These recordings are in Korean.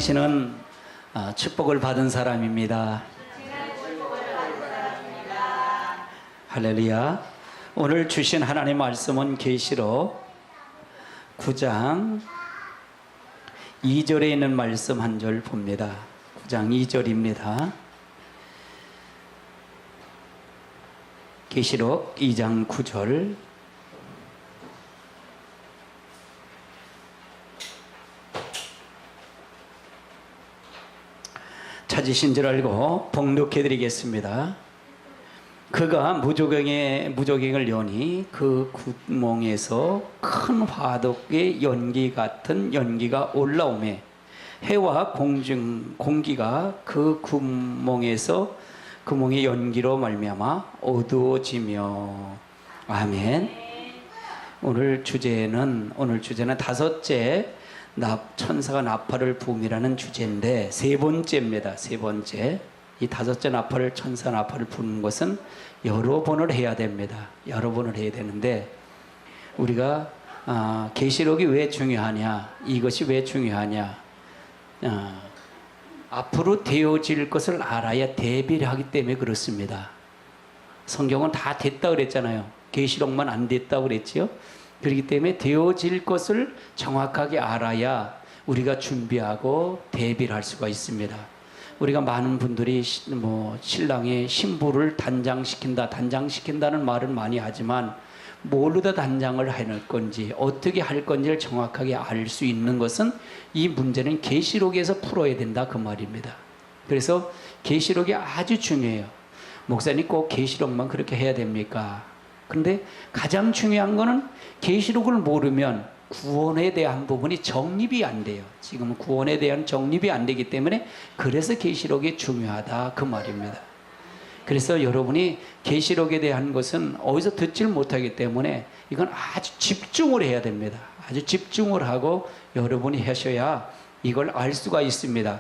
당신은 축복을 받은 사람입니다. 할렐루야. 오늘 주신 하나님의 말씀은 계시록 9장 2절에 있는 말씀 한 절 봅니다. 9장 2절입니다. 계시록 2장 9절. 찾으신 줄 알고 봉독해 드리겠습니다. 그가 무저갱을 여니 그 구멍에서 큰 화덕의 연기 같은 연기가 올라오매 해와 공기가 그 구멍의 연기로 말미암아 어두워지며. 아멘. 오늘 주제는 다섯째 천사가 나팔을 부음이라는 주제인데 세 번째입니다. 세 번째. 이 다섯째 천사 나팔을 부는 것은 여러 번을 해야 됩니다. 여러 번을 해야 되는데 우리가 계시록이 왜 중요하냐, 이것이 왜 중요하냐, 앞으로 되어질 것을 알아야 대비를 하기 때문에 그렇습니다. 성경은 다 됐다 그랬잖아요. 계시록만 안 됐다고 그랬지요. 그렇기 때문에 되어질 것을 정확하게 알아야 우리가 준비하고 대비를 할 수가 있습니다. 우리가 많은 분들이 신랑의 신부를 단장시킨다는 말을 많이 하지만 뭘로다 단장을 할 건지 어떻게 할 건지를 정확하게 알 수 있는 것은 이 문제는 계시록에서 풀어야 된다 그 말입니다. 그래서 계시록이 아주 중요해요. 목사님 꼭 계시록만 그렇게 해야 됩니까? 그런데 가장 중요한 거는 계시록을 모르면 구원에 대한 부분이 정립이 안 돼요. 지금은 구원에 대한 정립이 안 되기 때문에 그래서 계시록이 중요하다 그 말입니다. 그래서 여러분이 계시록에 대한 것은 어디서 듣질 못하기 때문에 이건 아주 집중을 해야 됩니다. 아주 집중을 하고 여러분이 하셔야 이걸 알 수가 있습니다.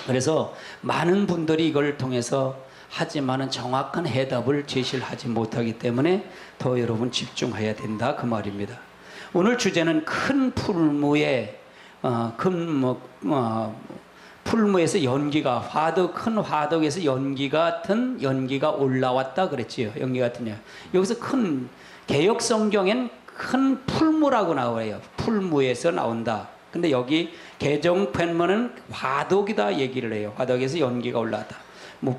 그래서 많은 분들이 이걸 통해서 하지만은 정확한 해답을 제시를 하지 못하기 때문에 더 여러분 집중해야 된다 그 말입니다. 오늘 주제는 큰 풀무에서 연기가 큰 화덕에서 연기 같은 연기가 올라왔다 그랬지요. 연기 같은 여기서 큰 개역 성경엔 큰 풀무라고 나와요. 풀무에서 나온다. 근데 여기 개정판문은 화덕이다 얘기를 해요. 화덕에서 연기가 올라왔다.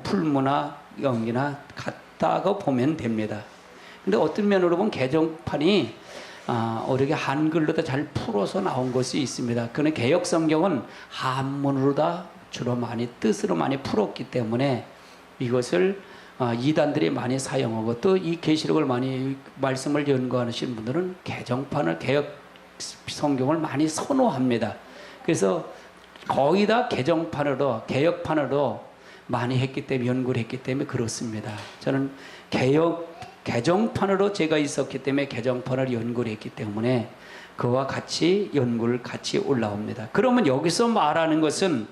풀무나 연기나 같다고 보면 됩니다. 근데 어떤 면으로 보면 개정판이 어렵게 한글로다 잘 풀어서 나온 것이 있습니다. 그런데 개역 성경은 한문으로다 주로 뜻으로 많이 풀었기 때문에 이것을 이단들이 많이 사용하고 또 이 계시록을 많이 말씀을 연구하시는 분들은 개정판을 개역 성경을 많이 선호합니다. 그래서 거의 다 개역판으로 많이 했기 때문에 연구를 했기 때문에 그렇습니다. 저는 개정판으로 제가 있었기 때문에 개정판을 연구를 했기 때문에 그와 같이 연구를 같이 올라옵니다. 그러면 여기서 말하는 것은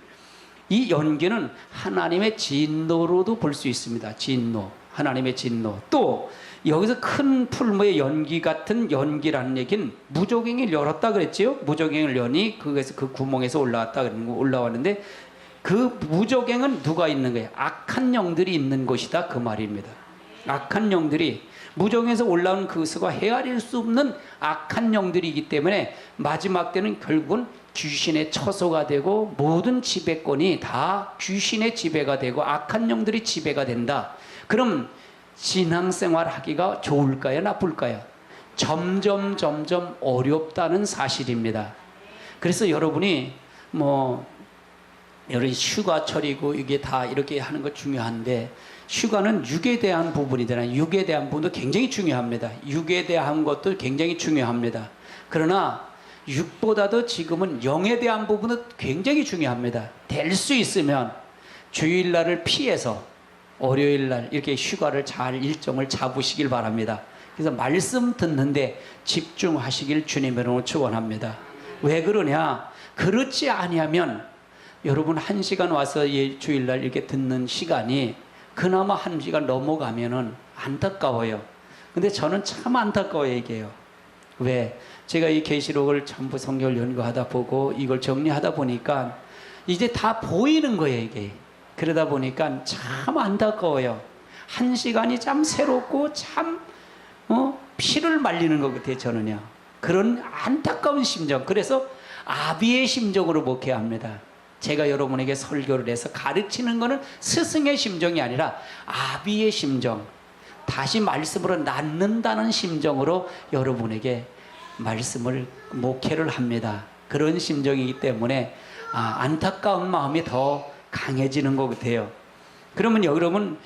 이 연기는 하나님의 진노로도 볼 수 있습니다. 진노, 하나님의 진노. 또 여기서 큰 풀무의 연기 같은 연기라는 얘기는 무저갱을 열었다 그랬지요. 무저갱을 여니 그래서 그 구멍에서 올라왔는데 그 무저갱은 누가 있는 거예요? 악한 영들이 있는 곳이다 그 말입니다. 악한 영들이 무저갱에서 올라온 그것과 헤아릴 수 없는 악한 영들이기 때문에 마지막 때는 결국은 귀신의 처소가 되고 모든 지배권이 다 귀신의 지배가 되고 악한 영들이 지배가 된다. 그럼 신앙생활 하기가 좋을까요? 나쁠까요? 점점 어렵다는 사실입니다. 그래서 여러분이 여러 휴가철이고 이게 다 이렇게 하는 거 중요한데 휴가는 육에 대한 부분이잖아요. 육에 대한 부분도 굉장히 중요합니다. 육에 대한 것도 굉장히 중요합니다. 그러나 육보다도 지금은 영에 대한 부분도 굉장히 중요합니다. 될 수 있으면 주일날을 피해서 월요일날 이렇게 휴가를 잘 일정을 잡으시길 바랍니다. 그래서 말씀 듣는데 집중하시길 주님으로 축원합니다. 왜 그러냐? 그렇지 아니하면 여러분 1시간 와서 주일날 이렇게 듣는 시간이 그나마 1시간 넘어가면은 안타까워요. 근데 저는 참 안타까워 얘기해요. 왜? 제가 이 계시록을 전부 성경을 연구하다 보고 이걸 정리하다 보니까 이제 다 보이는 거예요, 이게. 그러다 보니까 참 안타까워요. 한 시간이 참 새롭고 참 피를 말리는 것 같아요, 저는요. 그런 안타까운 심정. 그래서 아비의 심정으로 목회해야 합니다. 제가 여러분에게 설교를 해서 가르치는 것은 스승의 심정이 아니라 아비의 심정, 다시 말씀으로 낳는다는 심정으로 여러분에게 말씀을 목회를 합니다. 그런 심정이기 때문에 안타까운 마음이 더 강해지는 것 같아요. 그러면 여러분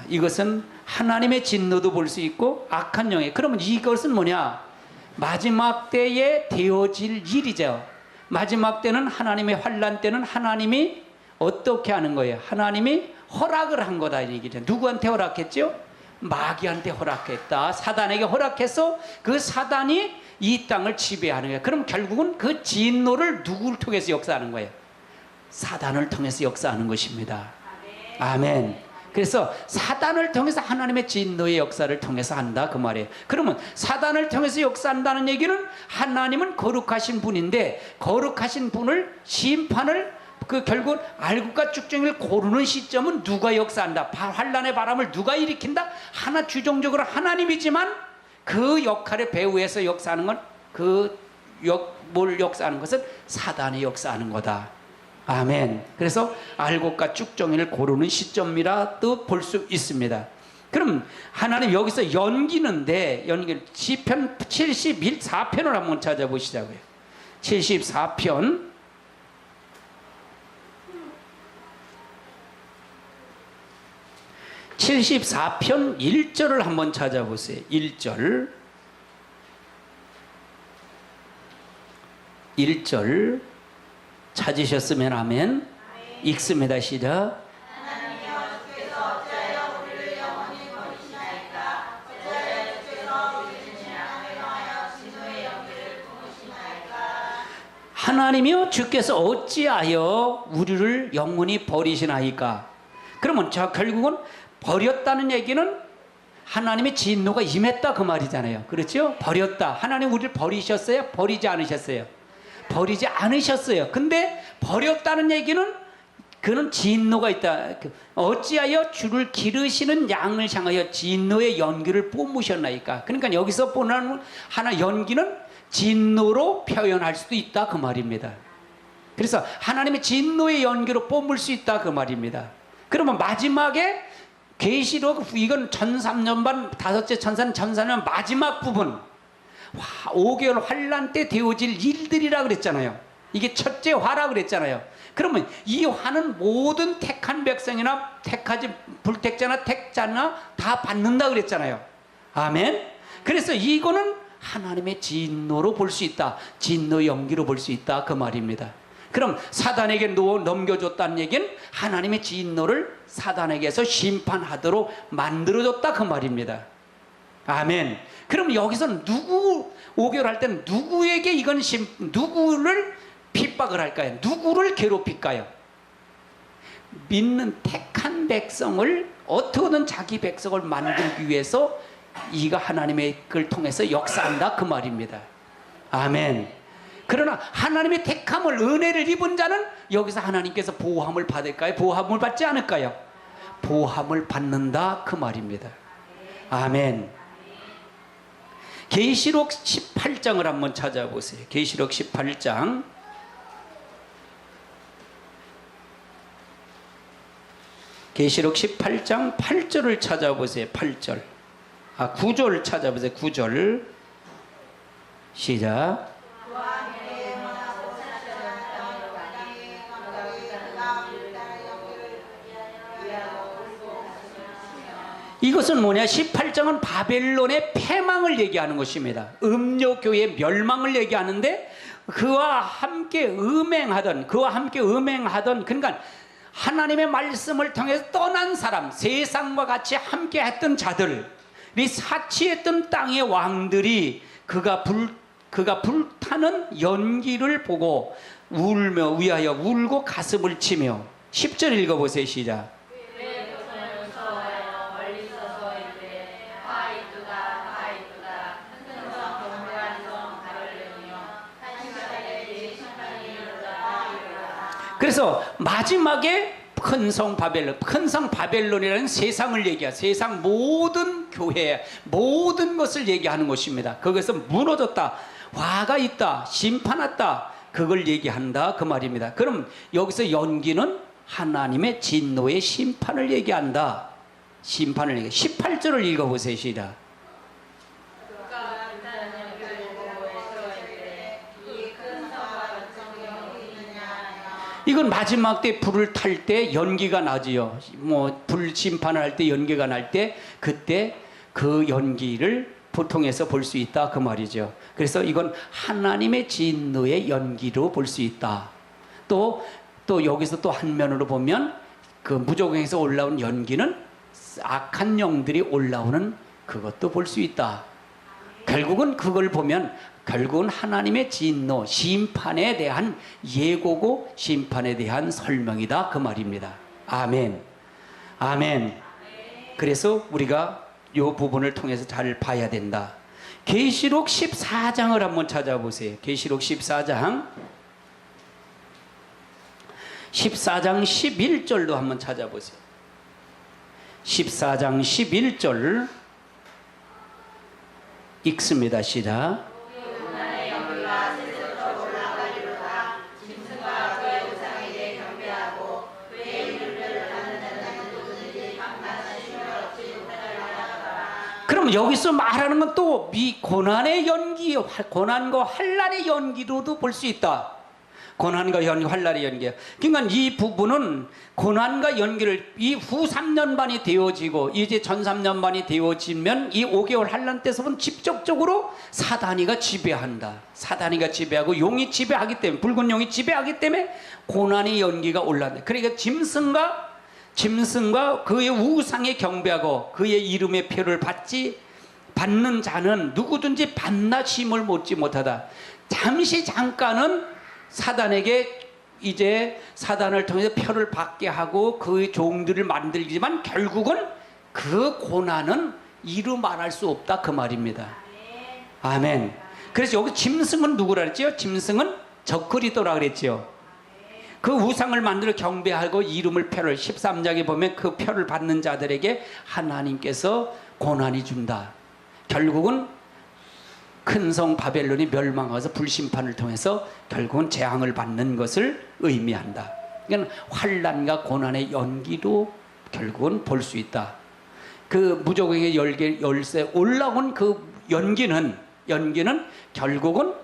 이것은 하나님의 진노도 볼 수 있고 악한 영에, 그러면 이것은 뭐냐? 마지막 때에 되어질 일이죠. 마지막 때는 하나님의 환난 때는 하나님이 어떻게 하는 거예요? 하나님이 허락을 한 거다 이 얘기죠. 누구한테 허락했죠? 마귀한테 허락했다. 사단에게 허락해서 그 사단이 이 땅을 지배하는 거예요. 그럼 결국은 그 진노를 누구를 통해서 역사하는 거예요? 사단을 통해서 역사하는 것입니다. 아멘. 그래서 사단을 통해서 하나님의 진노의 역사를 통해서 한다 그 말이에요. 그러면 사단을 통해서 역사한다는 얘기는 하나님은 거룩하신 분인데 거룩하신 분을 심판을 결국 알곡과 쭉정이를 고르는 시점은 누가 역사한다? 환난의 바람을 누가 일으킨다? 하나 주종적으로 하나님이지만 그 역할의 배후에서 역사하는 건 뭘 역사하는 것은 사단이 역사하는 거다. 아멘. 그래서 알곡과 쭉정이를 고르는 시점이라도 볼 수 있습니다. 그럼 하나님 여기서 연기는데 시편 74편을 한번 찾아보시자고요. 74편 1절을 한번 찾아보세요. 1절 찾으셨으면 아멘. 읽습니다. 시작. 하나님이여 주께서 어찌하여 우리를 영원히 버리시나이까? 그러면 결국은 버렸다는 얘기는 하나님의 진노가 임했다 그 말이잖아요. 그렇죠? 버렸다. 하나님 우리를 버리셨어요? 버리지 않으셨어요? 버리지 않으셨어요. 근데 버렸다는 얘기는 그는 진노가 있다. 어찌하여 주를 기르시는 양을 향하여 진노의 연기를 뿜으셨나이까? 그러니까 여기서 보는 하나 연기는 진노로 표현할 수도 있다 그 말입니다. 그래서 하나님의 진노의 연기로 뿜을 수 있다 그 말입니다. 그러면 마지막에 계시록 이건 1003년반 다섯째 천사는 1004년 마지막 부분 5개월 환난 때 되어질 일들이라 그랬잖아요. 이게 첫째 화라 그랬잖아요. 그러면 이 화는 모든 택한 백성이나 택하지 불택자나 택자나 다 받는다 그랬잖아요. 아멘. 그래서 이거는 하나님의 진노로 볼 수 있다. 진노 연기로 볼 수 있다 그 말입니다. 그럼 사단에게 넘겨줬다는 얘기는 하나님의 진노를 사단에게서 심판하도록 만들어줬다 그 말입니다. 아멘. 그럼 여기서 누구 5개월 할 때는 누구에게 이건 누구를 핍박을 할까요? 누구를 괴롭힐까요? 믿는 택한 백성을 어떻게든 자기 백성을 만들기 위해서 이가 하나님의 걸 통해서 역사한다 그 말입니다. 아멘. 그러나 하나님의 택함을 은혜를 입은 자는 여기서 하나님께서 보호함을 받을까요? 보호함을 받지 않을까요? 보호함을 받는다 그 말입니다. 아멘. 계시록 18장을 한번 찾아보세요. 계시록 18장 계시록 18장 8절을 찾아보세요. 8절 9절 찾아보세요. 9절 시작. 이것은 뭐냐? 18장은 바벨론의 패망을 얘기하는 것입니다. 음료교의 멸망을 얘기하는데 그와 함께 음행하던 그러니까 하나님의 말씀을 통해서 떠난 사람, 세상과 같이 함께 했던 자들, 이 사치했던 땅의 왕들이 그가 불타는 연기를 보고 울며 위하여 울고 가슴을 치며 10절 읽어보세요. 시작. 그래서 마지막에 큰 성 바벨론, 큰 성 바벨론이라는 세상을 얘기해요. 세상 모든 교회, 모든 것을 얘기하는 것입니다. 거기서 무너졌다, 화가 있다, 심판 왔다, 그걸 얘기한다 그 말입니다. 그럼 여기서 연기는 하나님의 진노의 심판을 얘기한다. 심판을 얘기해. 18절을 읽어보세요. 시작. 이건 마지막 때 불을 탈 때 연기가 나지요. 뭐 불 심판을 할 때 연기가 날 때 그때 그 연기를 보통에서 볼 수 있다 그 말이죠. 그래서 이건 하나님의 진노의 연기로 볼 수 있다. 또 여기서 또 한 면으로 보면 그 무조건에서 올라온 연기는 악한 영들이 올라오는 그것도 볼 수 있다. 결국은 그걸 보면 결국은 하나님의 진노, 심판에 대한 예고고 심판에 대한 설명이다 그 말입니다. 아멘. 아멘. 그래서 우리가 이 부분을 통해서 잘 봐야 된다. 계시록 14장을 한번 찾아보세요. 계시록 14장 11절도 한번 찾아보세요. 14장 11절 읽습니다. 시작. 그럼 여기서 말하는 건 또 이 고난의 연기, 고난과 환난의 연기로도 볼 수 있다. 고난과 연기, 환난의 연기. 그러니까 이 부분은 고난과 연기를 이 후 3년반이 되어지고 이제 전 3년반이 되어지면 이 5개월 환난 때서는 직접적으로 사단이가 지배한다. 사단이가 지배하고 용이 지배하기 때문에, 붉은 용이 지배하기 때문에 고난의 연기가 올라간다. 그러니까 짐승과 그의 우상에 경배하고 그의 이름의 표를 받는 자는 누구든지 반나심을 못지 못하다. 잠깐은 사단에게 이제 사단을 통해서 표를 받게 하고 그의 종들을 만들지만 결국은 그 고난은 이루 말할 수 없다 그 말입니다. 아멘. 그래서 여기 짐승은 누구라 그랬죠? 짐승은 적그리스도라 그랬죠. 그 우상을 만들어 경배하고 이름을 표를 13장에 보면 그 표를 받는 자들에게 하나님께서 고난이 준다. 결국은 큰 성 바벨론이 멸망해서 불심판을 통해서 결국은 재앙을 받는 것을 의미한다. 그러니까 환난과 고난의 연기로 결국은 볼 수 있다. 그 무조건의 열쇠 올라온 그 연기는 결국은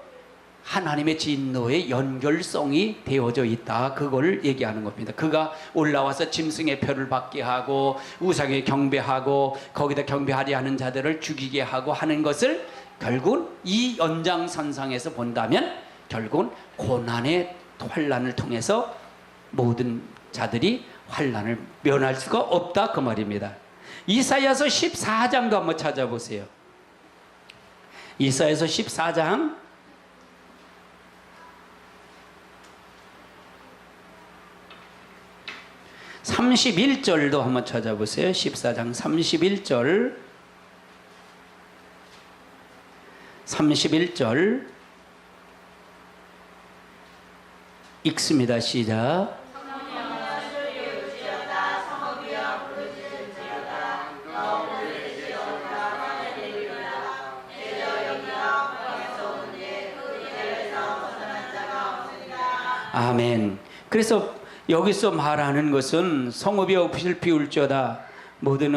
하나님의 진노의 연결성이 되어져 있다. 그걸 얘기하는 겁니다. 그가 올라와서 짐승의 표를 받게 하고 우상에 경배하고 거기다 경배하지 않은 자들을 죽이게 하고 하는 것을 결국은 이 연장선상에서 본다면 결국은 고난의 환난을 통해서 모든 자들이 환난을 면할 수가 없다 그 말입니다. 이사야서 14장도 한번 찾아보세요. 이사야서 14장 31절도 한번 찾아보세요. 14장 31절 읽습니다. 시작. 아멘. 그래서 여기서 말하는 것은 성읍이여 슬피 울지어다 모든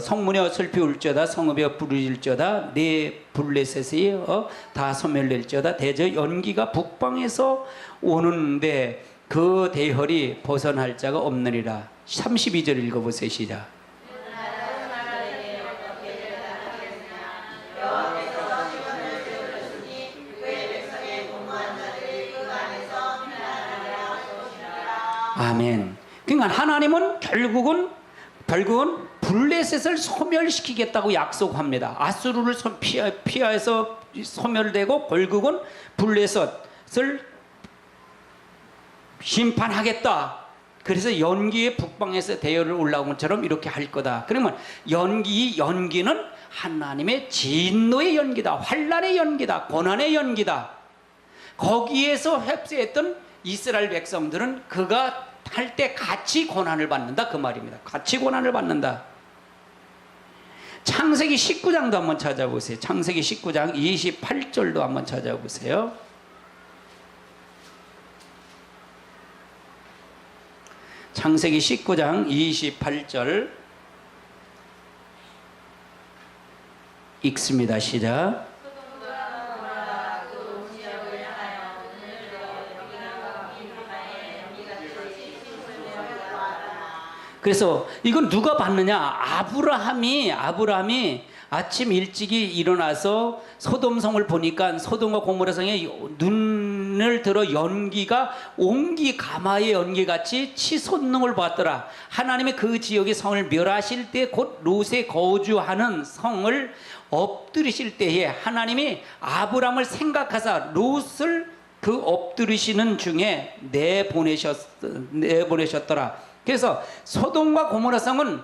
성문이여 슬피 울지어다 성읍이여 부르짖을지어다 내 블레셋이 다 소멸될지어다 대저 연기가 북방에서 오는데 그 대혈이 벗어날 자가 없느니라. 32절 읽어보세요. 시작. 아멘. 그러니까 하나님은 결국은 블레셋을 소멸시키겠다고 약속합니다. 아수르를 피하여서 소멸되고 결국은 블레셋을 심판하겠다. 그래서 연기의 북방에서 대열을 올라온 것처럼 이렇게 할 거다. 그러면 연기는 하나님의 진노의 연기다. 환난의 연기다. 고난의 연기다. 거기에서 흡수했던 이스라엘 백성들은 그가 할 때 같이 고난을 받는다 그 말입니다. 같이 고난을 받는다. 창세기 19장도 한번 찾아보세요. 창세기 19장 28절도 한번 찾아보세요. 창세기 19장 28절 읽습니다. 시작. 그래서 이건 누가 받느냐? 아브라함이 아침 일찍이 일어나서 소돔성을 보니까 소돔과 고모라 성에 눈을 들어 연기가 옹기 가마의 연기같이 치솟는 봤더라. 하나님의 그 지역의 성을 멸하실 때 곧 롯에 거주하는 성을 엎드리실 때에 하나님이 아브라함을 생각하사 롯을 그 엎드리시는 중에 내보내셨더라. 그래서 소돔과 고모라 성은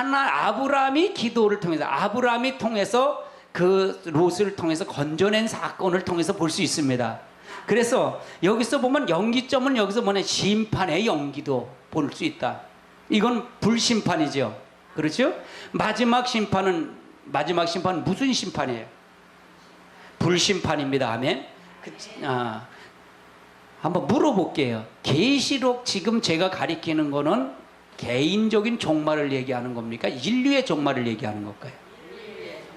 아브라함이 기도를 통해서 아브라함이 통해서 그 롯을 통해서 건져낸 사건을 통해서 볼 수 있습니다. 그래서 여기서 보면 연기점은 여기서 뭐냐? 심판의 연기도 볼 수 있다. 이건 불심판이죠. 그렇죠? 마지막 심판은 무슨 심판이에요? 불심판입니다. 아멘. 한번 물어볼게요. 계시록 지금 제가 가리키는 거는 개인적인 종말을 얘기하는 겁니까? 인류의 종말을 얘기하는 걸까요?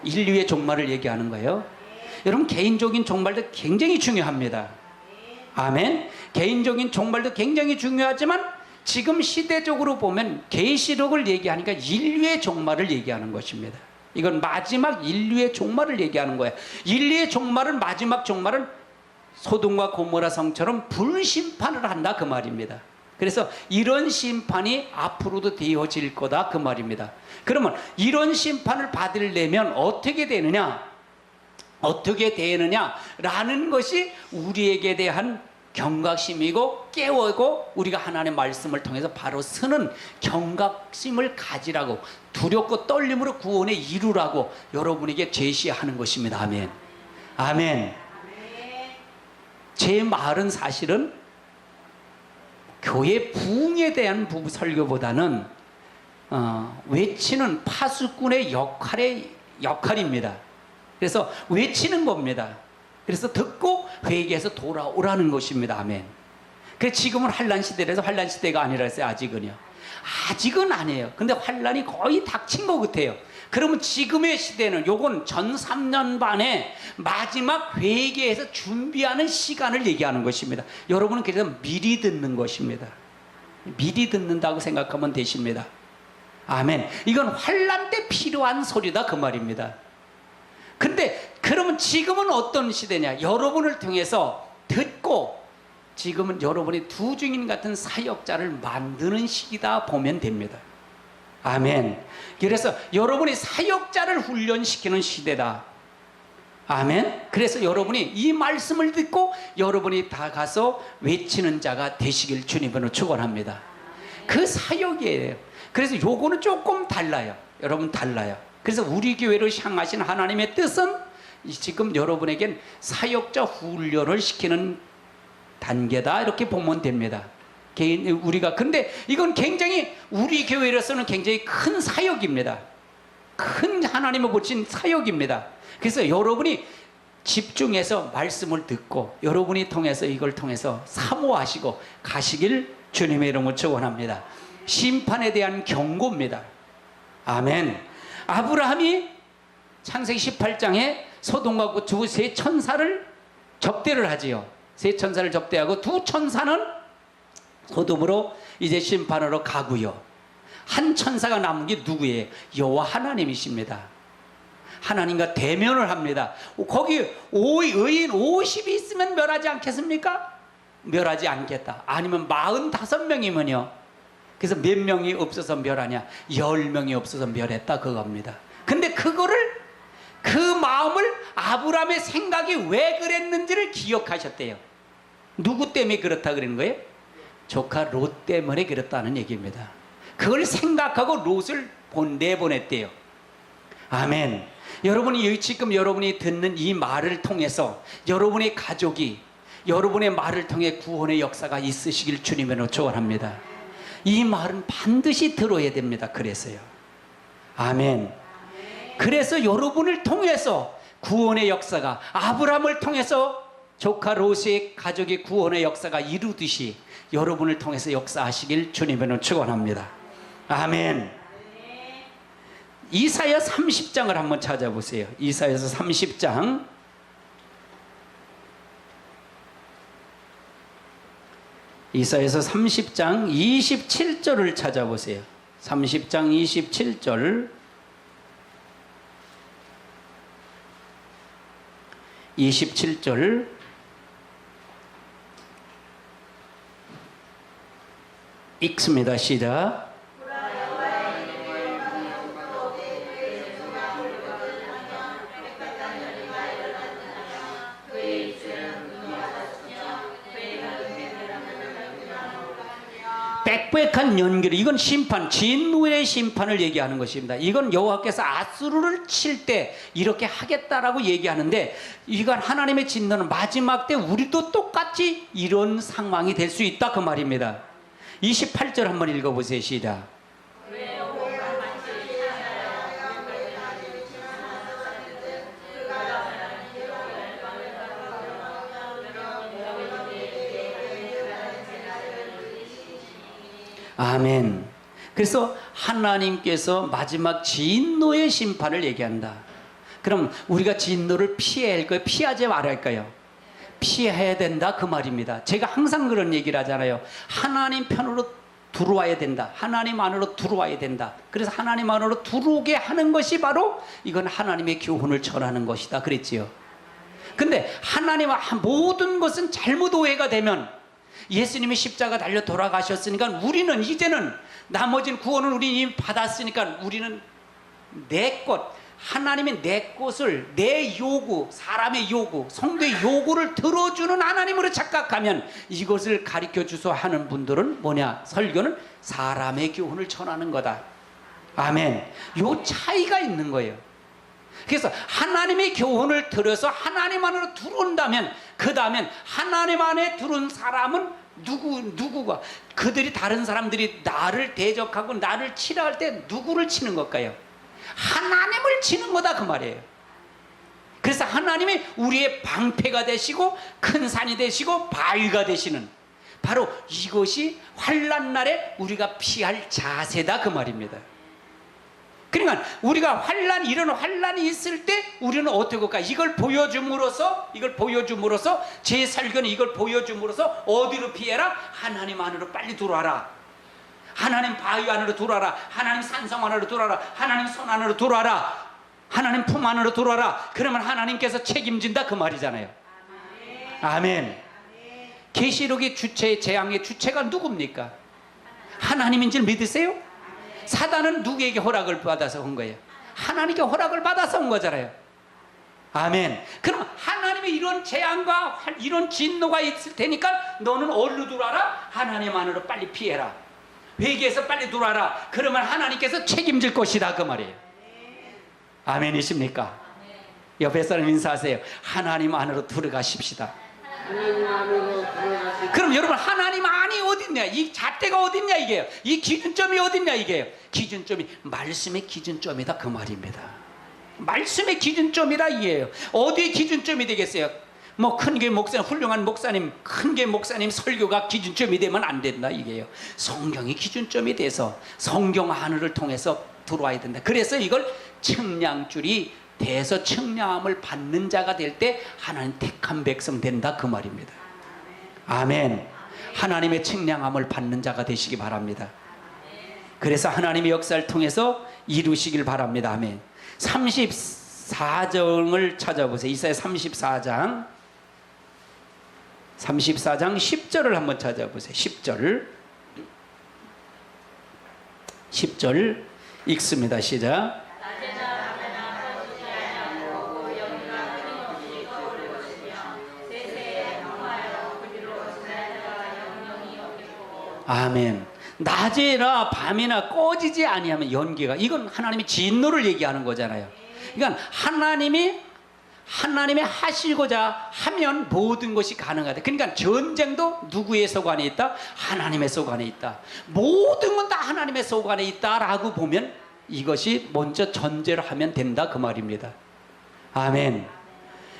인류의 종말을 얘기하는 거예요. 여러분, 개인적인 종말도 굉장히 중요합니다. 아멘. 개인적인 종말도 굉장히 중요하지만 지금 시대적으로 보면 계시록을 얘기하니까 인류의 종말을 얘기하는 것입니다. 이건 마지막 인류의 종말을 얘기하는 거예요. 인류의 종말은 마지막 종말은 소돔과 고모라 성처럼 불심판을 한다 그 말입니다. 그래서 이런 심판이 앞으로도 되어질 거다 그 말입니다. 그러면 이런 심판을 받으려면 어떻게 되느냐라는 것이 우리에게 대한 경각심이고 깨우고 우리가 하나님의 말씀을 통해서 바로 서는 경각심을 가지라고 두렵고 떨림으로 구원에 이루라고 여러분에게 제시하는 것입니다. 아멘. 아멘. 제 말은 사실은 교회 부흥에 대한 설교보다는 외치는 파수꾼의 역할입니다. 그래서 외치는 겁니다. 그래서 듣고 회개해서 돌아오라는 것입니다. 아멘. 그래서 지금은 환란 시대라서 환란 시대가 아니라서요. 아직은 아니에요. 근데 환란이 거의 닥친 것 같아요. 그러면 지금의 시대는 요건 전 3년 반에 마지막 회개해서 준비하는 시간을 얘기하는 것입니다. 여러분은 그래서 미리 듣는 것입니다. 미리 듣는다고 생각하면 되십니다. 아멘. 이건 환란 때 필요한 소리다 그 말입니다. 근데 그러면 지금은 어떤 시대냐? 여러분을 통해서 듣고 지금은 여러분이 두 증인 같은 사역자를 만드는 시기다 보면 됩니다. 아멘. 그래서 여러분이 사역자를 훈련시키는 시대다. 아멘. 그래서 여러분이 이 말씀을 듣고 여러분이 다 가서 외치는 자가 되시길 주님으로 축원합니다. 그 사역이에요. 그래서 요거는 조금 달라요. 여러분 달라요. 그래서 우리 교회를 향하신 하나님의 뜻은 지금 여러분에겐 사역자 훈련을 시키는 단계다 이렇게 보면 됩니다. 근데 이건 굉장히 우리 교회로서는 굉장히 큰 사역입니다. 큰 하나님을 보신 사역입니다. 그래서 여러분이 집중해서 말씀을 듣고 여러분이 통해서 이걸 통해서 사모하시고 가시길 주님의 이름으로 축원합니다. 심판에 대한 경고입니다. 아멘. 아브라함이 창세기 18장에 소돔과 두 세 천사를 접대를 하지요. 세 천사를 접대하고 두 천사는 소돔으로 이제 심판하러 가고요. 한 천사가 남은 게 누구예요? 여호와 하나님이십니다. 하나님과 대면을 합니다. 거기 의인 50이 있으면 멸하지 않겠습니까? 멸하지 않겠다. 아니면 45명이면요. 그래서 몇 명이 없어서 멸하냐? 10명이 없어서 멸했다 그겁니다. 근데 그 마음을 아브라함의 생각이 왜 그랬는지를 기억하셨대요. 누구 때문에 그렇다 그러는 거예요? 조카 롯 때문에 그렇다는 얘기입니다. 그걸 생각하고 롯을 내보냈대요. 아멘. 여러분이 지금 여러분이 듣는 이 말을 통해서 여러분의 가족이 여러분의 말을 통해 구원의 역사가 있으시길 주님으로 축원합니다. 이 말은 반드시 들어야 됩니다. 그래서요. 아멘. 그래서 여러분을 통해서 구원의 역사가, 아브라함을 통해서 조카 롯의 가족의 구원의 역사가 이루듯이 여러분을 통해서 역사하시길 주님으로 축원합니다. 아멘. 이사야 30장을 한번 찾아보세요. 이사야서 30장. 이사야서 30장 27절을 찾아보세요. 30장 27절. 27절. 읽습니다. 시작. 빽빽한 연결, 이건 심판, 진노의 심판을 얘기하는 것입니다. 이건 여호와께서 아수르를 칠 때 이렇게 하겠다라고 얘기하는데, 이건 하나님의 진노는 마지막 때 우리도 똑같이 이런 상황이 될 수 있다 그 말입니다. 28절 한번 읽어보세요. 시작. 아멘. 그래서 하나님께서 마지막 진노의 심판을 얘기한다. 그럼 우리가 진노를 피해야 할까요? 피하지 말아야 할까요? 피해야 된다 그 말입니다. 제가 항상 그런 얘기를 하잖아요. 하나님 편으로 들어와야 된다. 하나님 안으로 들어와야 된다. 그래서 하나님 안으로 들어오게 하는 것이 바로 이건 하나님의 교훈을 전하는 것이다 그랬지요. 근데 하나님 모든 것은 잘못 오해가 되면, 예수님이 십자가 달려 돌아가셨으니까 우리는 이제는 나머진 구원을 우리 이미 받았으니까 우리는 내 것, 하나님의 내 것을, 내 요구, 사람의 요구, 성도의 요구를 들어주는 하나님으로 착각하면, 이것을 가르쳐 주소 하는 분들은 뭐냐? 설교는 사람의 교훈을 전하는 거다. 아멘. 요 차이가 있는 거예요. 그래서 하나님의 교훈을 들어서 하나님 안으로 들어온다면, 그 다음엔 하나님 안에 들어온 사람은 누구가, 그들이, 다른 사람들이 나를 대적하고 나를 치라 할 때 누구를 치는 걸까요? 하나님을 치는 거다 그 말이에요. 그래서 하나님이 우리의 방패가 되시고 큰 산이 되시고 바위가 되시는, 바로 이것이 환난 날에 우리가 피할 자세다 그 말입니다. 그러니까 우리가 이런 환난이 있을 때 우리는 어떻게 할까? 이걸 보여줌으로써 제 설교는 이걸 보여줌으로써 어디로 피해라? 하나님 안으로 빨리 들어와라. 하나님 바위 안으로 들어와라. 하나님 산성 안으로 들어와라. 하나님 손 안으로 들어와라. 하나님 품 안으로 들어와라. 그러면 하나님께서 책임진다 그 말이잖아요. 아멘. 계시록의 주체, 재앙의 주체가 누굽니까? 하나님인 줄 믿으세요? 사단은 누구에게 허락을 받아서 온 거예요? 하나님께 허락을 받아서 온 거잖아요. 아멘. 그럼 하나님의 이런 재앙과 이런 진노가 있을 테니까 너는 어디로 들어와라? 하나님 안으로 빨리 피해라. 회개해서 빨리 들어와라. 그러면 하나님께서 책임질 것이다 그 말이에요. 아멘이십니까? 옆에 사람 인사하세요. 하나님 안으로 들어가십시다. 그럼 여러분, 하나님 안이 어딨냐? 이 잣대가 어딨냐 이게요? 이 기준점이 어딨냐 이게요? 기준점이 말씀의 기준점이다 그 말입니다. 말씀의 기준점이라 이게요. 어디에 기준점이 되겠어요? 뭐 큰게 목사님, 훌륭한 목사님, 큰게 목사님 설교가 기준점이 되면 안 된다 이게요. 성경이 기준점이 돼서 성경 하늘을 통해서 들어와야 된다. 그래서 이걸 측량줄이 돼서 측량함을 받는 자가 될 때 하나님 택한 백성 된다 그 말입니다. 아멘. 하나님의 측량함을 받는 자가 되시기 바랍니다. 그래서 하나님의 역사를 통해서 이루시길 바랍니다. 아멘. 34장을 찾아보세요. 이사야 34장 10절을 한번 찾아보세요. 10절 읽습니다. 시작. 아멘. 낮에나 밤이나 꺼지지 아니하면 연기가, 이건 하나님이 진노를 얘기하는 거잖아요. 그러니까 하나님의 하시고자 하면 모든 것이 가능하다. 그러니까 전쟁도 누구의 소관에 있다? 하나님의 소관에 있다. 모든 건 다 하나님의 소관에 있다라고 보면 이것이 먼저 전제를 하면 된다 그 말입니다. 아멘.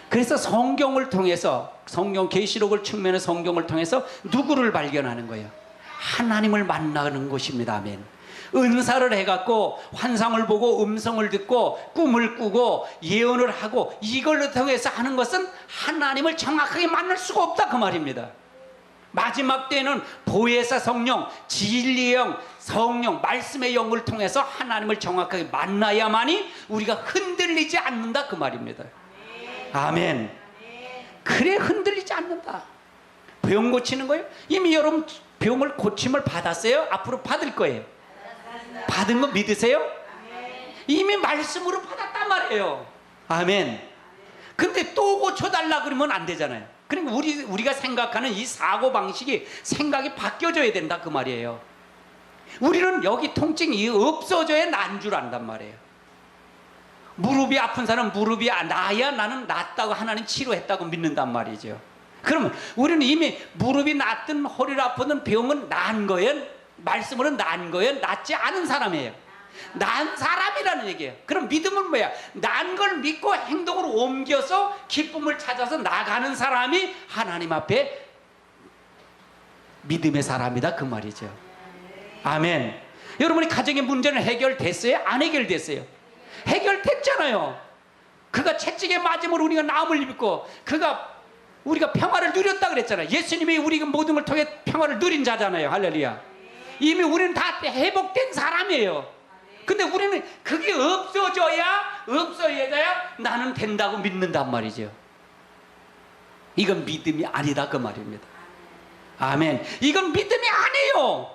그래서 성경을 통해서, 성경 계시록을 측면의 성경을 통해서 누구를 발견하는 거예요? 하나님을 만나는 것입니다. 아멘. 은사를 해갖고 환상을 보고 음성을 듣고 꿈을 꾸고 예언을 하고 이걸로 통해서 하는 것은 하나님을 정확하게 만날 수가 없다 그 말입니다. 마지막 때는 보혜사 성령, 진리의 영, 성령, 말씀의 영을 통해서 하나님을 정확하게 만나야만이 우리가 흔들리지 않는다 그 말입니다. 아멘. 그래 흔들리지 않는다. 병 고치는 거예요? 이미 여러분 병을 고침을 받았어요? 앞으로 받을 거예요. 받은 거 믿으세요? 이미 말씀으로 받았단 말이에요. 아멘. 근데 또 고쳐달라 그러면 안 되잖아요. 그러니까 우리가 생각하는 이 사고방식이 생각이 바뀌어져야 된다 그 말이에요. 우리는 여기 통증이 없어져야 난 줄 안단 말이에요. 무릎이 아픈 사람 무릎이 나야 나는 낫다고 하나님 치료했다고 믿는단 말이죠. 그러면 우리는 이미 무릎이 낫든 허리를 아프든 병은 난 거예요? 말씀으로 난 거예요? 낫지 않은 사람이에요. 난 사람이라는 얘기예요. 그럼 믿음은 뭐야? 난 걸 믿고 행동으로 옮겨서 기쁨을 찾아서 나가는 사람이 하나님 앞에 믿음의 사람이다 그 말이죠. 아멘. 여러분이 가정의 문제는 해결됐어요? 안 해결됐어요? 해결됐잖아요. 그가 채찍에 맞음으로 우리가 나음을 입고 우리가 평화를 누렸다 그랬잖아요. 예수님이 우리가 모든 걸 통해 평화를 누린 자잖아요. 할렐루야. 이미 우리는 다 회복된 사람이에요. 근데 우리는 그게 없어져야 나는 된다고 믿는단 말이죠. 이건 믿음이 아니다 그 말입니다. 아멘. 이건 믿음이 아니에요.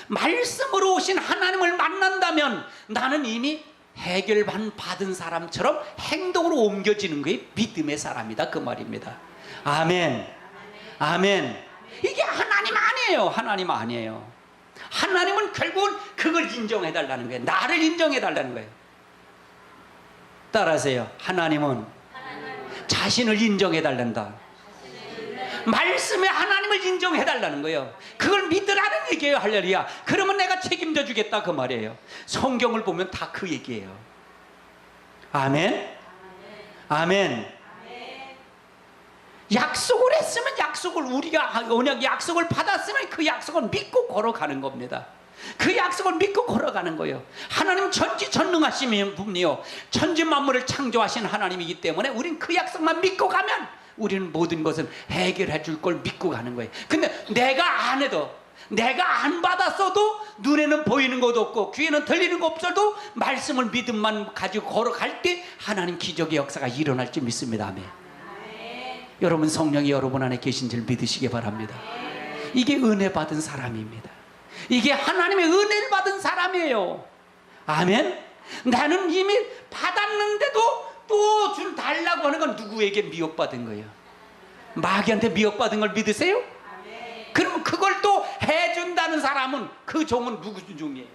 말씀으로 오신 하나님을 만난다면 나는 이미 해결받은 사람처럼 행동으로 옮겨지는 게 믿음의 사람이다 그 말입니다. 아멘. 아멘. 이게 하나님 아니에요. 하나님 아니에요. 하나님은 결국은 그걸 인정해달라는 거예요. 나를 인정해달라는 거예요. 따라하세요. 하나님은 자신을 인정해달란다. 말씀에 하나님을 인정해달라는 거예요. 그걸 믿으라는 얘기예요. 할렐루야. 그러면 내가 책임져 주겠다 그 말이에요. 성경을 보면 다 그 얘기예요. 아멘. 아멘. 약속을 했으면 우리가 언약 약속을 받았으면 그 약속을 믿고 걸어가는 겁니다. 그 약속을 믿고 걸어가는 거예요. 하나님 전지전능하신 분이요 천지 만물을 창조하신 하나님이기 때문에 우린 그 약속만 믿고 가면 우리는 모든 것을 해결해 줄 걸 믿고 가는 거예요. 근데 내가 안 해도, 내가 안 받았어도, 눈에는 보이는 것도 없고 귀에는 들리는 것 없어도 말씀을 믿음만 가지고 걸어갈 때 하나님 기적의 역사가 일어날 줄 믿습니다. 아멘. 여러분 성령이 여러분 안에 계신 줄 믿으시기 바랍니다. 이게 은혜 받은 사람입니다. 이게 하나님의 은혜를 받은 사람이에요. 아멘. 나는 이미 받았는데도 또 달라고 하는 건 누구에게 미혹받은 거예요? 마귀한테 미혹받은 걸 믿으세요? 그러면 그걸 또 해준다는 사람은 그 종은 누구 종이에요?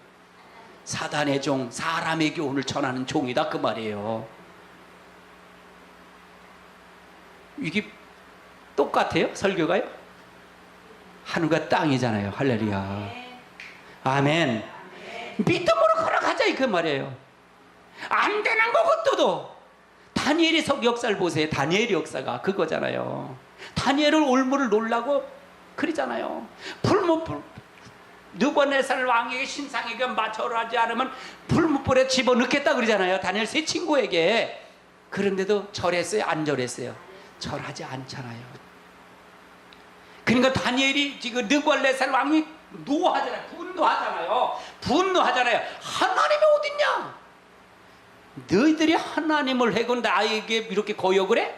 사단의 종, 사람에게 오늘 전하는 종이다 그 말이에요. 이게 똑같아요? 설교가요? 하늘과 땅이잖아요. 할렐루야. 아멘. 믿음으로 걸어가자 그 말이에요. 안 되는 것도 다니엘의 역사를 보세요. 다니엘의 역사가 그거잖아요. 다니엘을 올무를 놀라고 그러잖아요. 느부갓네살 왕에게 신상에게 맞춰하지 않으면 불못불에 집어넣겠다 그러잖아요. 다니엘 세 친구에게. 그런데도 절했어요? 안 절했어요? 절하지 않잖아요. 그러니까 다니엘이 지금 느부갓네살 왕이 분노하잖아요. 하나님이 어딨냐? 너희들이 하나님을 해고 나에게 이렇게 거역을 해?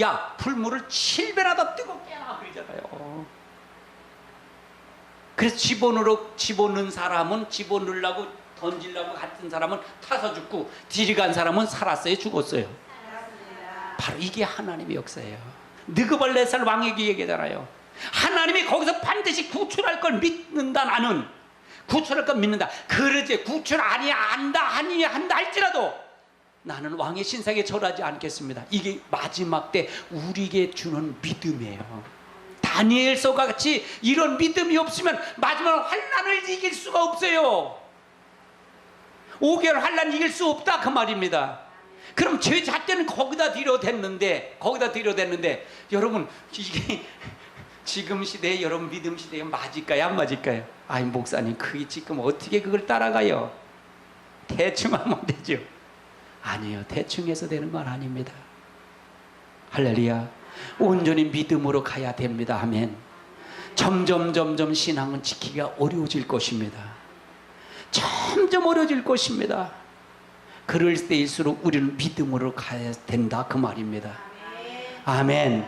야, 풀물을 7배나 더 뜨겁게 해라 그러잖아요. 그래서 집어넣는 사람은 집어넣으려고 던지려고 같은 사람은 타서 죽고 들이간 사람은 살았어요, 죽었어요? 바로 이게 하나님의 역사예요. 느부갓네살 왕에게 얘기하잖아요. 하나님이 거기서 반드시 구출할 걸 믿는다. 나는 구출할 걸 믿는다. 그러지 구출 한다 할지라도 나는 왕의 신상에 절하지 않겠습니다. 이게 마지막 때 우리에게 주는 믿음이에요. 다니엘서가 같이 이런 믿음이 없으면 마지막 환난을 이길 수가 없어요. 5개월 환난 이길 수 없다 그 말입니다. 그럼 제 잣대는 거기다 들여댔는데 여러분 이게 지금 시대에 여러분 믿음 시대에 맞을까요 안 맞을까요? 아이 목사님 그게 지금 어떻게 그걸 따라가요? 대충 하면 되죠. 아니에요. 대충 해서 되는 건 아닙니다. 할렐루야. 온전히 믿음으로 가야 됩니다. 아멘. 점점 신앙은 지키기가 어려워질 것입니다. 점점 어려워질 것입니다. 그럴 때일수록 우리는 믿음으로 가야 된다 그 말입니다. 아멘.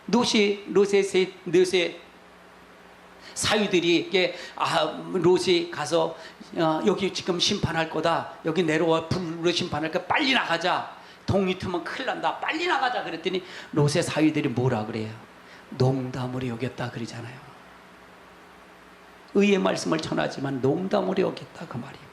롯의 사위들이 롯이 가서 여기 지금 심판할 거다. 여기 내려와 불로 심판할 거다. 빨리 나가자. 동이 트면 큰일 난다. 빨리 나가자. 그랬더니 롯의 사위들이 뭐라 그래요? 농담으로 여겼다 그러잖아요. 의의 말씀을 전하지만 농담으로 여겼다 그 말입니다.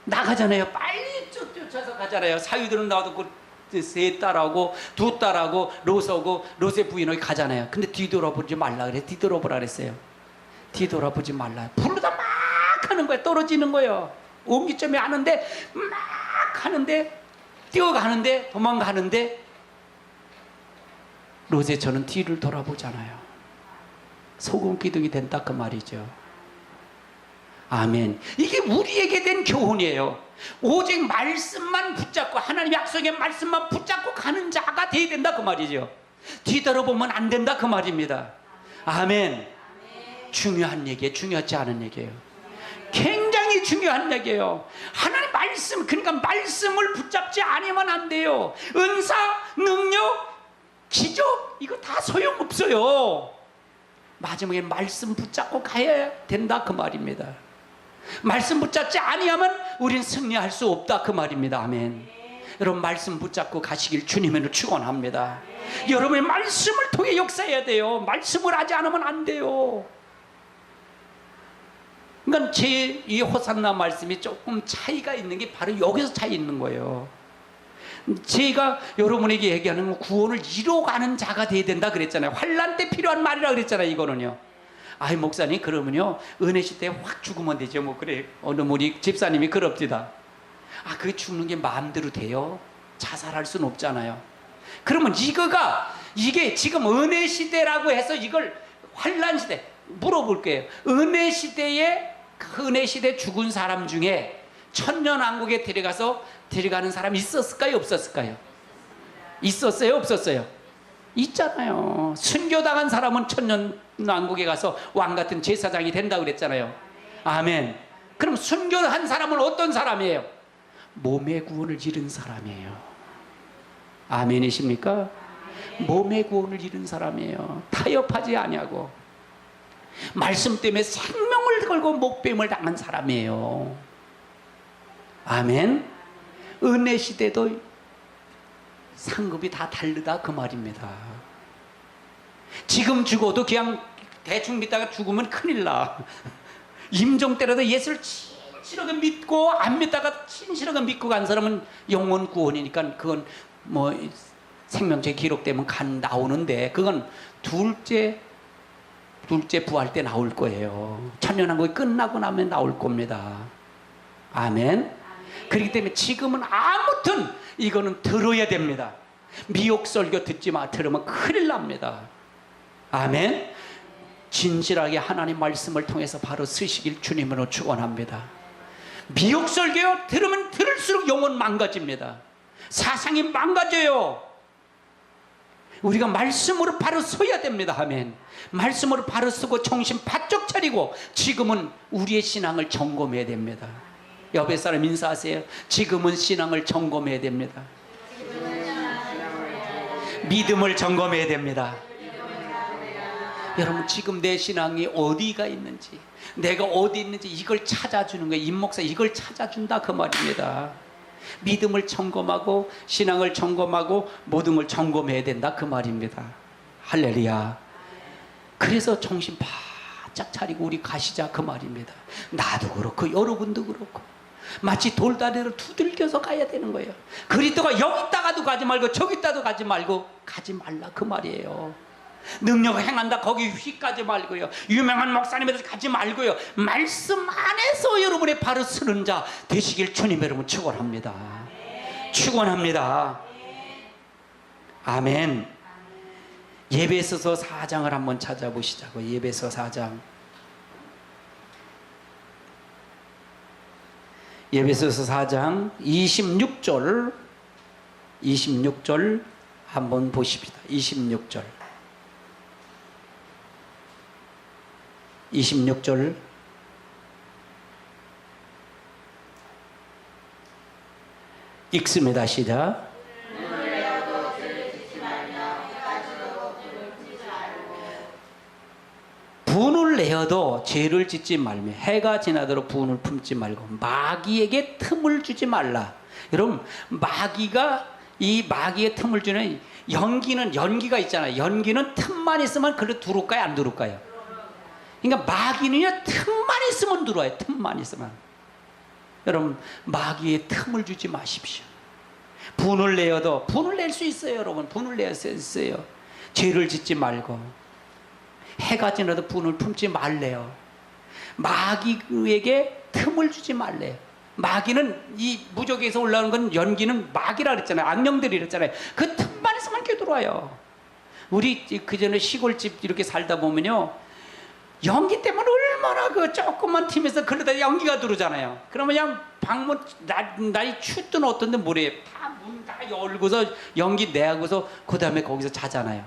나가잖아요. 빨리 쫓아서 가잖아요. 사위들은 나와도 세 딸하고 두 딸하고 롯하고 롯의 부인하고 가잖아요. 근데 뒤돌아보지 말라 그래. 뒤돌아보라 그랬어요. 뒤돌아보지 말라. 부르다 막 하는 거예요. 떨어지는 거예요. 옹기점이 하는데 막 하는데 뛰어가는데 도망가는데 롯의 저는 뒤를 돌아보잖아요. 소금 기둥이 된다 그 말이죠. 아멘. 이게 우리에게 된 교훈이에요. 오직 말씀만 붙잡고 하나님 약속의 말씀만 붙잡고 가는 자가 돼야 된다 그 말이죠. 뒤돌아보면 안 된다 그 말입니다. 아멘. 중요한 얘기예요. 중요하지 않은 얘기예요. 굉장히 중요한 얘기예요. 하나님 말씀, 그러니까 말씀을 붙잡지 않으면 안 돼요. 은사, 능력, 기적 이거 다 소용없어요. 마지막에 말씀 붙잡고 가야 된다 그 말입니다. 말씀 붙잡지 아니하면 우리는 승리할 수 없다 그 말입니다. 아멘. 여러분 말씀 붙잡고 가시길 주님으로 축원합니다. 여러분의 말씀을 통해 역사해야 돼요. 말씀을 하지 않으면 안 돼요. 그러니까 제 이 호산나 말씀이 조금 차이가 있는 게 바로 여기서 차이 있는 거예요. 제가 여러분에게 얘기하는 건 구원을 이뤄가는 자가 돼야 된다 그랬잖아요. 환난 때 필요한 말이라 그랬잖아요. 이거는요. 아이 목사님 그러면요 은혜 시대에 확 죽으면 되죠. 뭐 그래 어느 우리 집사님이 그럽디다. 아 그게 죽는 게 마음대로 돼요? 자살할 수는 없잖아요. 그러면 이게 지금 은혜 시대라고 해서 이걸 환난 시대 물어볼게요. 은혜 시대에 은혜 시대 죽은 사람 중에 천년왕국에 데려가는 사람이 있었을까요? 없었을까요? 있었어요? 없었어요? 있잖아요. 순교당한 사람은 천년왕국에 가서 왕같은 제사장이 된다고 그랬잖아요. 아멘. 그럼 순교한 사람은 어떤 사람이에요? 몸의 구원을 잃은 사람이에요. 아멘이십니까? 몸의 구원을 잃은 사람이에요. 타협하지 아니하고 말씀 때문에 생명을 걸고 목뱀을 당한 사람이에요. 아멘. 은혜 시대도 상급이 다 다르다 그 말입니다. 지금 죽어도 그냥 대충 믿다가 죽으면 큰일 나. 임종 때라도 예수를 진실하게 믿고 안 믿다가 진실하게 믿고 간 사람은 영원 구원이니까 그건 뭐 생명체 기록되면 나오는데 그건 둘째 부활 때 나올 거예요. 천년왕국이 끝나고 나면 나올 겁니다. 아멘. 그렇기 때문에 지금은 아무튼 이거는 들어야 됩니다. 미혹설교 듣지 마. 들으면 큰일 납니다. 아멘. 진실하게 하나님 말씀을 통해서 바로 쓰시길 주님으로 축원합니다. 미혹설교 들으면 들을수록 영혼 망가집니다. 사상이 망가져요. 우리가 말씀으로 바로 서야 됩니다. 아멘. 말씀으로 바로 서고 정신 바짝 차리고 지금은 우리의 신앙을 점검해야 됩니다. 옆에 사람 인사하세요. 지금은 신앙을 점검해야 됩니다. 믿음을 점검해야 됩니다. 여러분 지금 내 신앙이 어디가 있는지 내가 어디 있는지 이걸 찾아주는 거예요. 임목사 이걸 찾아준다 그 말입니다. 믿음을 점검하고 신앙을 점검하고 모든 걸 점검해야 된다 그 말입니다. 할렐루야. 그래서 정신 바짝 차리고 우리 가시자 그 말입니다. 나도 그렇고 여러분도 그렇고 마치 돌다리로 두들겨서 가야 되는 거예요. 그리스도가 여기다가도 가지 말고 저기다도 가지 말고 가지 말라 그 말이에요. 능력 행한다 거기 휙 가지 말고요. 유명한 목사님한테 가지 말고요. 말씀 안에서 여러분의 바로 서는 자 되시길 주님 여러분 축원합니다. 축원합니다. 아멘. 예배소서 4장을 한번 찾아보시자고. 예배소 4장. 예배소서 4장 26절 한번 보십시다. 26절 읽습니다. 시작. 분을 내어도 죄를 짓지 말며 해가 지나도록 분을 품지 말고 마귀에게 틈을 주지 말라. 여러분 마귀가 이 마귀의 틈을 주는 연기가 있잖아요. 연기는 틈만 있으면 그래 들어올까요? 안 들어올까요? 그러니까 마귀는요 틈만 있으면 들어와요. 틈만 있으면. 여러분 마귀의 틈을 주지 마십시오. 분을 내어도 분을 낼 수 있어요. 여러분 분을 낼 수 있어요. 죄를 짓지 말고 해가 지나도 분을 품지 말래요. 마귀에게 틈을 주지 말래요. 마귀는 이 무적에서 올라오는 건 연기는 마귀라 그랬잖아요. 악령들이 그랬잖아요. 그 틈만 있으면 들어와요. 우리 그 전에 시골집 이렇게 살다 보면요 연기 때문에 얼마나 그 조그만 팀에서 그러다 연기가 들어오잖아요. 그러면 그냥 방문 날이 춥든 어떤데 모레 다 문 다 열고서 연기 내하고서 그 다음에 거기서 자잖아요.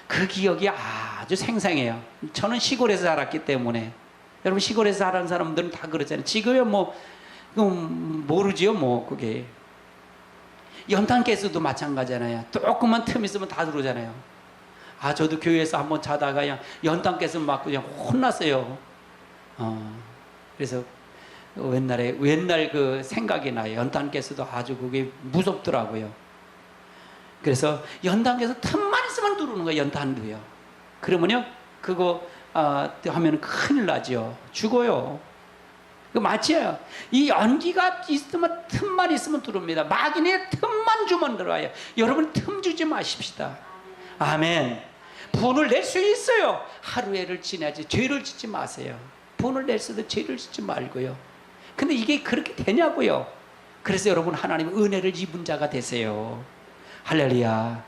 그 기억이 아주 생생해요. 저는 시골에서 자랐기 때문에. 여러분 시골에서 자란 사람들은 다 그러잖아요. 지금은 뭐 모르지요. 뭐 그게 연탄가스도 마찬가지잖아요. 조금만 틈 있으면 다 들어오잖아요. 저도 교회에서 한번 자다가 그냥 연탄가스 맞고 그냥 혼났어요. 그래서 옛날 그 생각이 나요. 연탄가스도 아주 그게 무섭더라고요. 그래서 연탄가스 틈만 있으면 들어오는 거예요. 연탄도요. 그러면요 그거 하면 큰일 나죠. 죽어요. 그 맞죠? 이 연기가 있으면 틈만 있으면 들어옵니다. 마귀는 틈만 주면 들어와요. 여러분 틈 주지 마십시다. 아멘. 분을 낼 수 있어요. 하루에를 지나지 죄를 짓지 마세요. 분을 낼 수도 죄를 짓지 말고요. 근데 이게 그렇게 되냐고요. 그래서 여러분 하나님 은혜를 입은 자가 되세요. 할렐루야.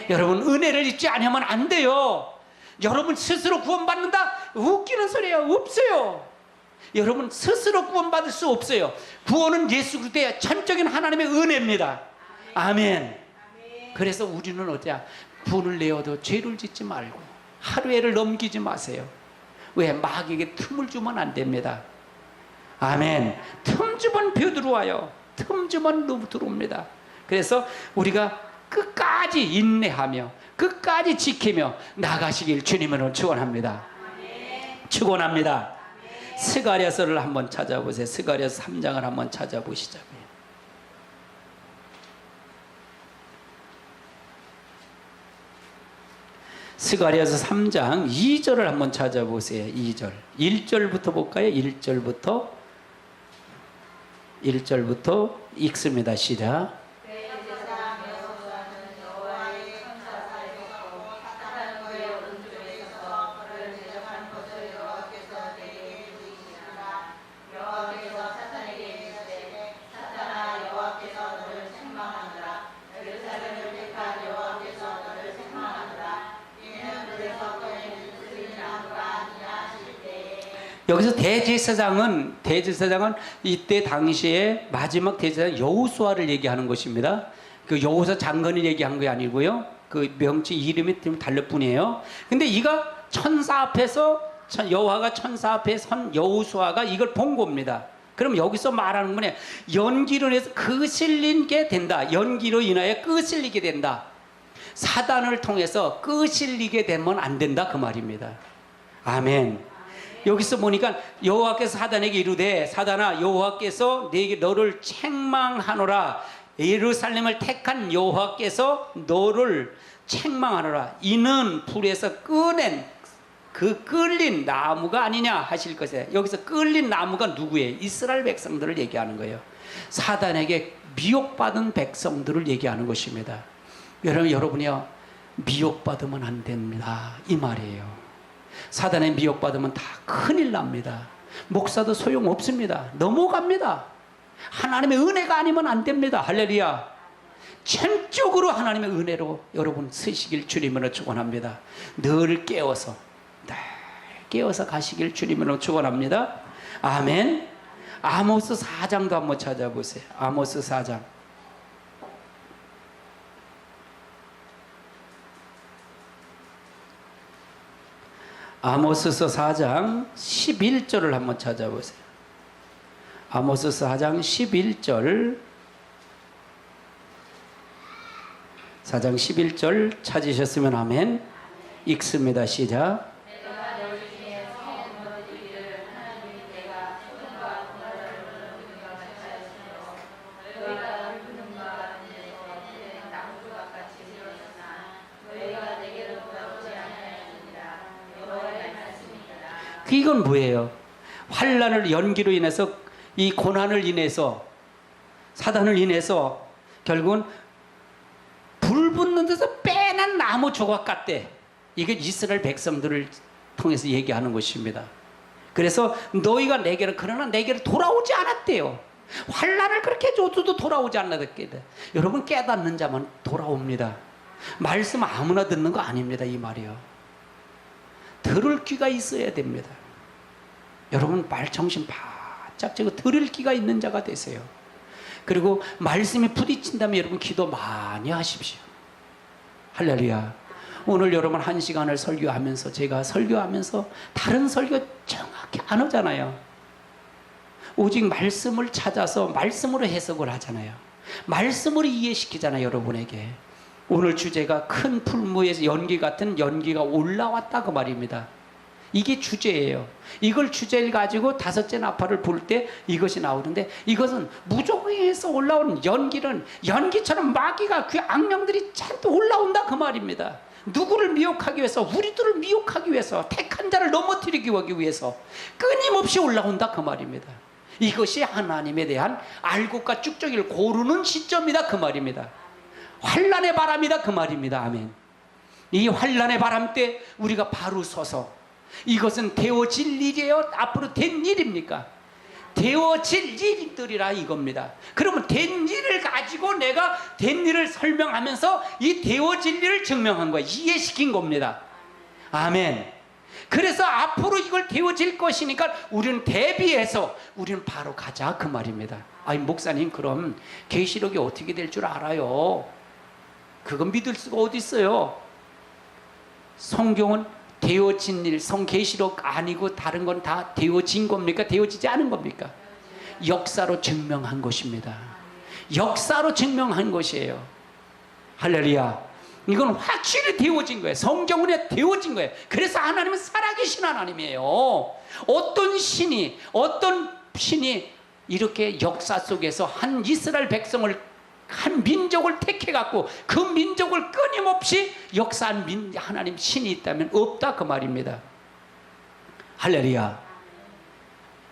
여러분 은혜를 입지 않으면 안 돼요. 여러분 스스로 구원받는다? 웃기는 소리예요. 없어요. 여러분 스스로 구원받을 수 없어요. 구원은 예수 그리스도의 전적인 하나님의 은혜입니다. 아멘. 그래서 우리는 어때야? 분을 내어도 죄를 짓지 말고 하루에를 넘기지 마세요. 왜? 마귀에게 틈을 주면 안 됩니다. 아멘. 틈 주면 벼 들어와요. 틈 주면 들어옵니다. 그래서 우리가 끝까지 인내하며 끝까지 지키며 나가시길 주님으로 축원합니다. 축원합니다. 스가랴서를 한번 찾아보세요. 스가랴서 3장을 한번 찾아보시자고요. 스가랴서 3장 2절을 한번 찾아보세요. 2절. 1절부터 볼까요? 1절부터 읽습니다. 시작. 여기서 대제사장은 이때 당시에 마지막 대제사장 여호수아를 얘기하는 것입니다. 그 여호수아 장관을 얘기한 게 아니고요. 그 명칭 이름이 좀 다를 뿐이에요. 근데 이가 천사 앞에서 여호와가 천사 앞에 선 여호수아가 이걸 본 겁니다. 그럼 여기서 말하는 거는 연기로 인해서 끄실리게 된다. 연기로 인하여 끄실리게 된다. 사단을 통해서 끄실리게 되면 안 된다 그 말입니다. 아멘. 여기서 보니까 여호와께서 사단에게 이르되 사단아 여호와께서 네게 너를 책망하노라. 예루살렘을 택한 여호와께서 너를 책망하노라. 이는 불에서 꺼낸 그 끌린 나무가 아니냐 하실 것에, 여기서 끌린 나무가 누구예요? 이스라엘 백성들을 얘기하는 거예요. 사단에게 미혹받은 백성들을 얘기하는 것입니다. 여러분이요, 미혹받으면 안 됩니다, 이 말이에요. 사단에 미혹받으면 다 큰일 납니다. 목사도 소용없습니다. 넘어갑니다. 하나님의 은혜가 아니면 안 됩니다. 할렐루야. 전적으로 하나님의 은혜로 여러분 서시길 주님으로 축원합니다. 늘 깨어서 가시길 주님으로 축원합니다. 아멘. 아모스 4장도 한번 찾아보세요. 아모스 4장. 아모스서 4장 11절을 한번 찾아보세요. 아모스 4장 11절, 4장 11절 찾으셨으면 아멘. 읽습니다. 시작. 이건 뭐예요? 환난을, 연기로 인해서, 이 고난을 인해서, 사단을 인해서 결국은 불 붙는 데서 빼난 나무 조각 같대. 이게 이스라엘 백성들을 통해서 얘기하는 것입니다. 그래서 너희가 내게는, 그러나 내게는 돌아오지 않았대요. 환난을 그렇게 줘도 돌아오지 않았대. 여러분, 깨닫는 자만 돌아옵니다. 말씀 아무나 듣는 거 아닙니다, 이 말이요. 들을 귀가 있어야 됩니다. 여러분, 말 정신 바짝 차고 들을 귀가 있는 자가 되세요. 그리고 말씀이 부딪힌다면 여러분 기도 많이 하십시오. 할렐루야. 오늘 여러분 1시간을 설교하면서, 제가 설교하면서 다른 설교 정확히 안 하잖아요. 오직 말씀을 찾아서 말씀으로 해석을 하잖아요. 말씀으로 이해시키잖아요, 여러분에게. 오늘 주제가 큰 풀무에서 연기 같은 연기가 올라왔다, 그 말입니다. 이게 주제예요. 이걸 주제를 가지고 5째 나팔을 불 때 이것이 나오는데, 이것은 무조건에서 올라오는 연기는, 연기처럼 마귀가, 그 악령들이 잔뜩 올라온다, 그 말입니다. 누구를 미혹하기 위해서, 우리들을 미혹하기 위해서, 택한 자를 넘어뜨리기 위해서 끊임없이 올라온다, 그 말입니다. 이것이 하나님에 대한 알곡과 쭉저기를 고르는 시점이다, 그 말입니다. 환난의 바람이다, 그 말입니다. 아멘. 이 환난의 바람 때 우리가 바로 서서, 이것은 되어질 일이에요? 앞으로 된 일입니까? 되어질 일들이라 이겁니다. 그러면 된 일을 가지고 내가 된 일을 설명하면서 이 되어질 일을 증명한 거예요. 이해시킨 겁니다. 아멘. 그래서 앞으로 이걸 되어질 것이니까 우리는 대비해서 우리는 바로 가자, 그 말입니다. 아니, 목사님, 그럼 계시록이 어떻게 될 줄 알아요? 그건 믿을 수가 어디 있어요? 성경은 되어진 일, 성계시록 아니고 다른 건 다 되어진 겁니까? 되어지지 않은 겁니까? 역사로 증명한 것입니다. 역사로 증명한 것이에요. 할렐루야. 이건 확실히 되어진 거예요. 성경은 되어진 거예요. 그래서 하나님은 살아계신 하나님이에요. 어떤 신이 이렇게 역사 속에서 한 이스라엘 백성을, 한 민족을 택해갖고 그 민족을 끊임없이 역사한 하나님 신이 있다면 없다, 그 말입니다. 할렐루야.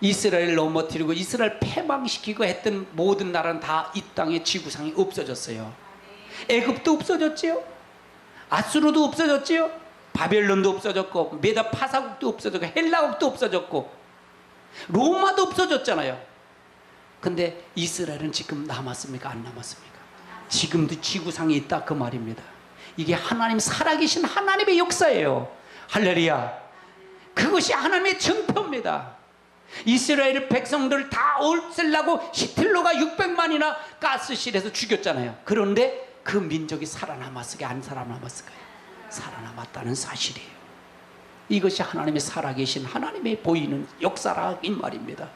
이스라엘을 넘어뜨리고 이스라엘 패망시키고 했던 모든 나라는 다 이 땅의 지구상이 없어졌어요. 애굽도 없어졌지요. 아수르도 없어졌지요. 바벨론도 없어졌고, 메다 파사국도 없어졌고, 헬라국도 없어졌고, 로마도 없어졌잖아요. 근데 이스라엘은 지금 남았습니까? 안 남았습니까? 지금도 지구상에 있다, 그 말입니다. 이게 하나님, 살아계신 하나님의 역사예요. 할렐루야. 그것이 하나님의 증표입니다. 이스라엘 백성들 다 없애려고 히틀러가 600만이나 가스실에서 죽였잖아요. 그런데 그 민족이 살아남았을까요? 안 살아남았을까요? 살아남았다는 사실이에요. 이것이 하나님의 살아계신 하나님의 보이는 역사라, 이 말입니다.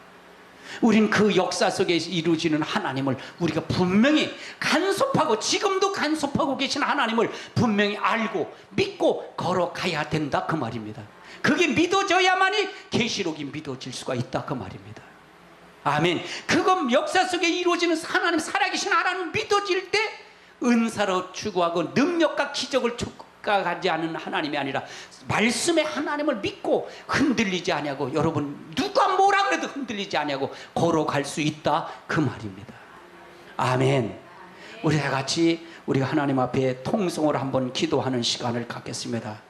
우린 그 역사 속에 이루어지는 하나님을 우리가 분명히 간섭하고, 지금도 간섭하고 계신 하나님을 분명히 알고 믿고 걸어가야 된다, 그 말입니다. 그게 믿어져야만이 계시록이 믿어질 수가 있다, 그 말입니다. 아멘. 그건 역사 속에 이루어지는 하나님, 살아계신 하나님 믿어질 때 은사로 추구하고 능력과 기적을 바꿔가지 않은 하나님이 아니라 말씀의 하나님을 믿고 흔들리지 아니하고, 여러분 누가 뭐라 그래도 흔들리지 아니하고 걸어갈 수 있다, 그 말입니다. 아멘. 우리 다 같이 우리가 하나님 앞에 통성으로 한번 기도하는 시간을 갖겠습니다.